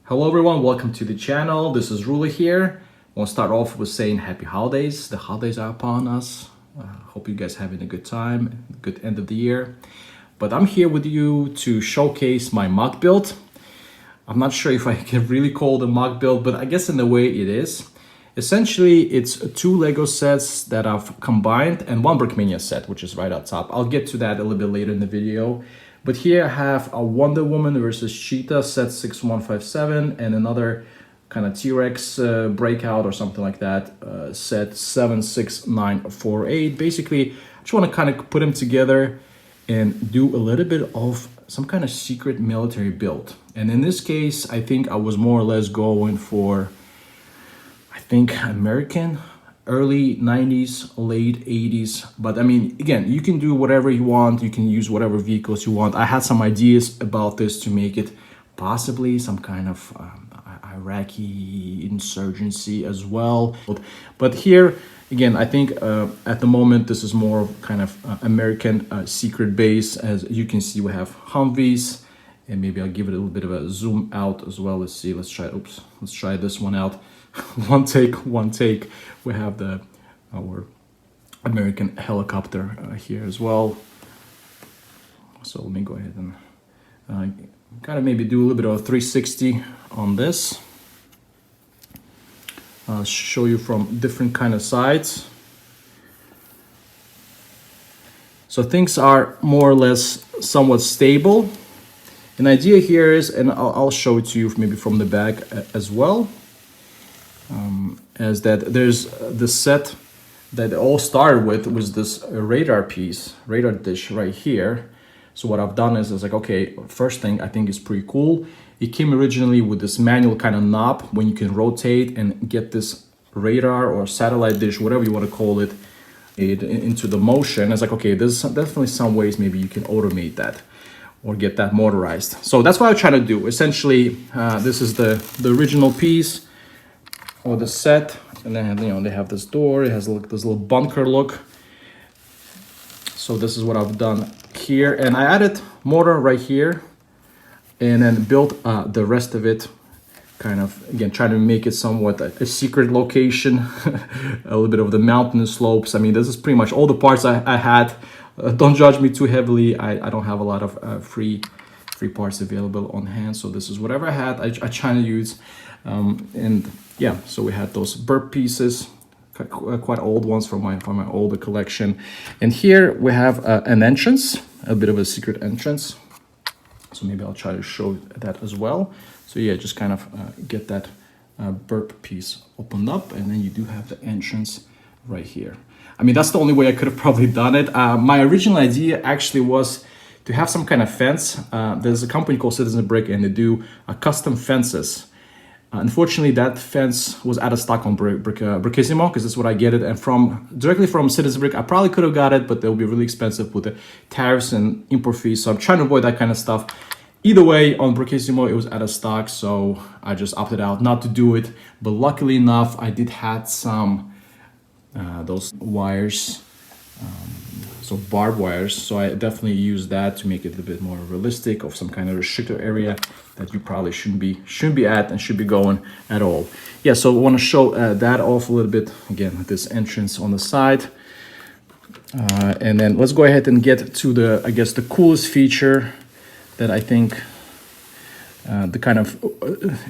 Hello everyone, welcome to the channel. This is Rula here. I want to start off with saying happy holidays. The holidays are upon us. Hope you guys having a good time, good end of the year. But I'm here with you to showcase my mug build. I'm not sure if I can really call it a mug build, but I guess in a way it is. Essentially, it's two Lego sets that I've combined and one Brickmania set, which is right up top. I'll get to that a little bit later in the video. But here I have a Wonder Woman versus Cheetah set 6157 and another kind of T-Rex breakout or something like that set 76948. Basically, I just want to kind of put them together and do a little bit of some kind of secret military build. And in this case, I think I was more or less going for, American, early 90s, late 80s. But I mean, again, you can do whatever you want. You can use whatever vehicles you want. I had some ideas about this to make it possibly some kind of Iraqi insurgency as well. But here, again, I think at the moment, this is more kind of American secret base. As you can see, we have Humvees. And maybe I'll give it a little bit of a zoom out as well. Let's see, let's try this one out. one take. We have our American helicopter here as well. So let me go ahead and kind of maybe do a little bit of a 360 on this. I'll show you from different kind of sides. So things are more or less somewhat stable. An idea here is, and I'll show it to you maybe from the back as well, as that there's the set that it all started with was this radar dish right here. So what I've done is like, okay, first thing I think is pretty cool. It came originally with this manual kind of knob when you can rotate and get this radar or satellite dish, whatever you want to call it, into the motion. It's like, okay, there's definitely some ways maybe you can automate that or get that motorized. So that's what I'm trying to do. Essentially, this is the original piece or the set, and then they have this door. It has this little bunker look. So this is what I've done here, and I added motor right here, and then built the rest of it. Kind of again trying to make it somewhat a secret location, a little bit of the mountain slopes. I mean, this is pretty much all the parts I had. Don't judge me too heavily. I don't have a lot of free parts available on hand, so this is whatever I had. I try to use, and yeah. So we had those burp pieces, quite old ones from my older collection, and here we have an entrance, a bit of a secret entrance. So maybe I'll try to show that as well. So yeah, just kind of get that burp piece opened up, and then you do have the entrance right here. I mean, that's the only way I could have probably done it. My original idea actually was to have some kind of fence. There's a company called Citizen Brick, and they do custom fences. Unfortunately, that fence was out of stock on Brickissimo, because that's what I get it. And directly from Citizen Brick, I probably could have got it, but they'll be really expensive with the tariffs and import fees. So I'm trying to avoid that kind of stuff. Either way, on Brickissimo, it was out of stock, so I just opted out not to do it. But luckily enough, I did have some those wires, so barbed wires. So I definitely used that to make it a bit more realistic, of some kind of restricted area that you probably shouldn't be at and should be going at all. Yeah, so I want to show that off a little bit. Again, this entrance on the side. And then let's go ahead and get to the coolest feature that I think the kind of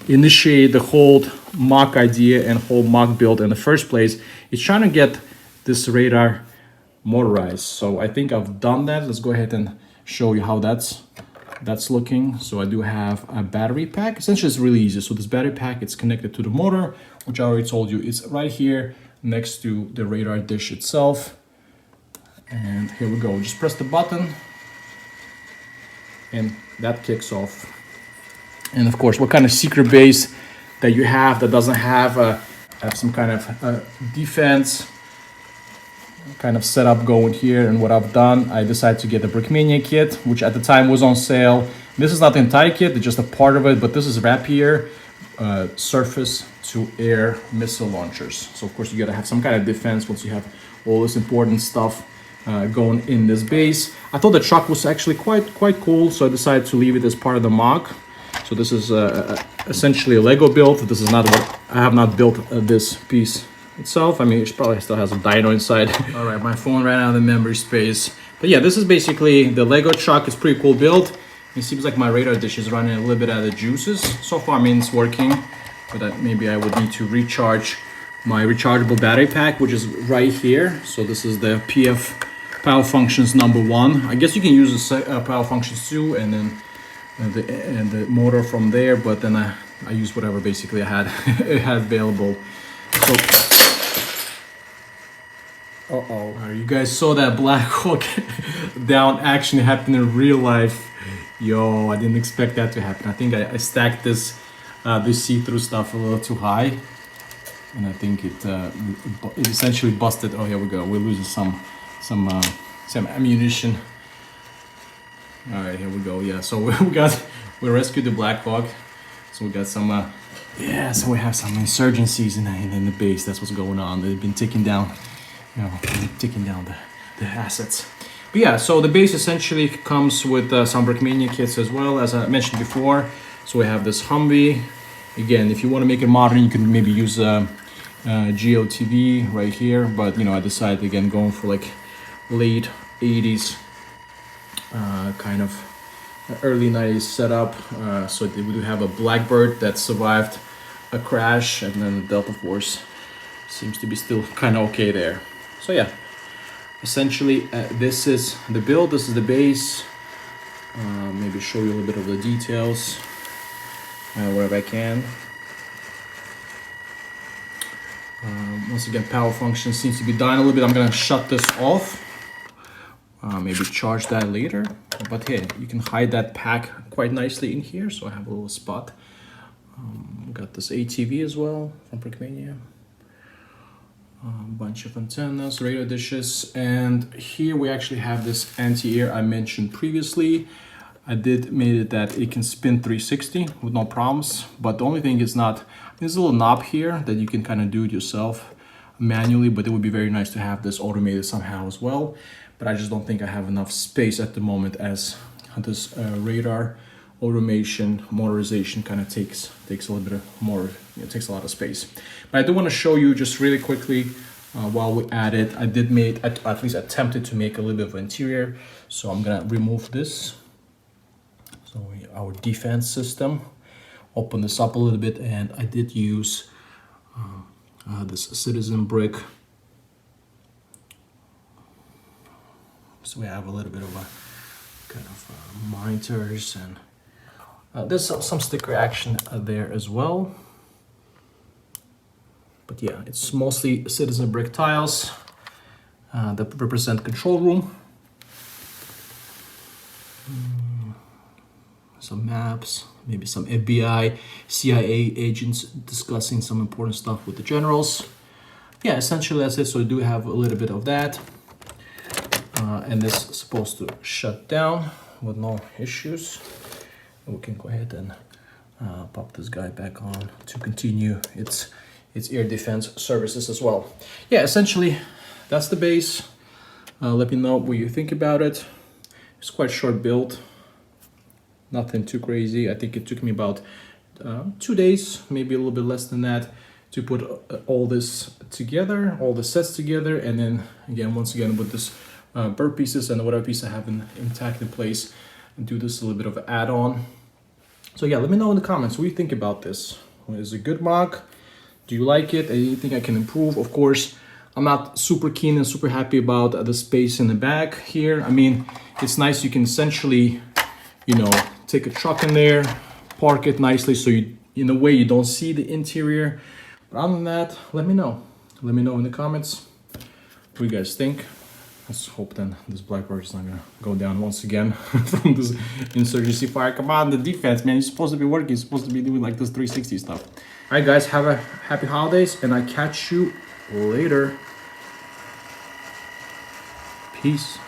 initiate the whole mock idea and whole mock build in the first place. Is trying to get this radar motorized. So I think I've done that. Let's go ahead and show you how that's looking. So I do have a battery pack. Essentially, it's really easy. So this battery pack, it's connected to the motor, which I already told you is right here next to the radar dish itself. And here we go. Just press the button, and that kicks off. And of course, what kind of secret base that you have that doesn't have some kind of defense kind of setup going here. And what I've done, I decided to get the Brickmania kit, which at the time was on sale. This is not the entire kit, it's just a part of it, but this is Rapier surface to air missile launchers. So of course you gotta have some kind of defense once you have all this important stuff going in this base. I thought the truck was actually quite cool, so I decided to leave it as part of the mock. So this is essentially a Lego build. This is not what I have not built this piece itself. I mean, it probably still has a dyno inside. All right, my phone ran out of the memory space. But yeah, this is basically the Lego truck. It's a pretty cool build. It seems like my radar dish is running a little bit out of juices. So far, I mean, it's working, but maybe I would need to recharge my rechargeable battery pack, which is right here. So this is the PF Power Functions #1. I guess you can use the Power Functions 2 and then the motor from there, but then I used whatever basically I had it had available. So you guys saw that Black Hawk down action happen in real life. Yo, I didn't expect that to happen. I think I stacked this see-through stuff a little too high, and I think it essentially busted. Oh, here we go. We're losing some ammunition. All right, here we go. Yeah, so we rescued the Black Hawk. So we got some so we have some insurgencies in the base. That's what's going on. They've been taking down the assets. But yeah, so the base essentially comes with some Brickmania kits as well, as I mentioned before. So we have this Humvee. Again, if you want to make it modern, you can maybe use GOTV right here. But I decided again going for like late 80s kind of early 90s setup. So we do have a Blackbird that survived a crash, and then the Delta Force seems to be still kind of okay there. So yeah, essentially this is the build, this is the base. Maybe show you a little bit of the details wherever I can. Once again, power function seems to be dying a little bit. I'm gonna shut this off. Maybe charge that later, but hey, you can hide that pack quite nicely in here. So I have a little spot. Got this ATV as well from Brickmania. Bunch of antennas, radio dishes, and here we actually have this anti-air I mentioned previously. I did made it that it can spin 360 with no problems, but the only thing is there's a little knob here that you can kind of do it yourself manually, but it would be very nice to have this automated somehow as well. But I just don't think I have enough space at the moment, as this radar automation motorization kind of takes a little bit more, it takes a lot of space. But I do want to show you just really quickly while we at it. I did at least attempted to make a little bit of interior. So I'm gonna remove this. So our defense system, open this up a little bit, and I did use this Citizen brick. So we have a little bit of a kind of monitors, and there's some sticker action there as well. But yeah, it's mostly Citizen brick tiles that represent control room. Some maps, maybe some FBI, CIA agents discussing some important stuff with the generals. Yeah, essentially that's it. So we do have a little bit of that. And this is supposed to shut down with no issues. We can go ahead and pop this guy back on to continue its air defense services as well. Yeah, essentially that's the base. Let me know what you think about it. It's quite short build, nothing too crazy. I think it took me about 2 days, maybe a little bit less than that, to put all this together, all the sets together, and then once again with this bird pieces and whatever piece I have intact in place, and do this a little bit of an add-on. So yeah, let me know in the comments what you think about this. Is it a good mock? Do you like it? Anything I can improve? Of course, I'm not super keen and super happy about the space in the back here. I mean, it's nice, you can essentially, take a truck in there, park it nicely, so you, in a way, you don't see the interior. But other than that, let me know. Let me know in the comments what you guys think. Let's hope then this Blackbird is not gonna go down once again from this insurgency fire. Come on, the defense, man. You're supposed to be working. You're supposed to be doing like this 360 stuff. All right, guys, have a happy holidays, and I catch you later. Peace.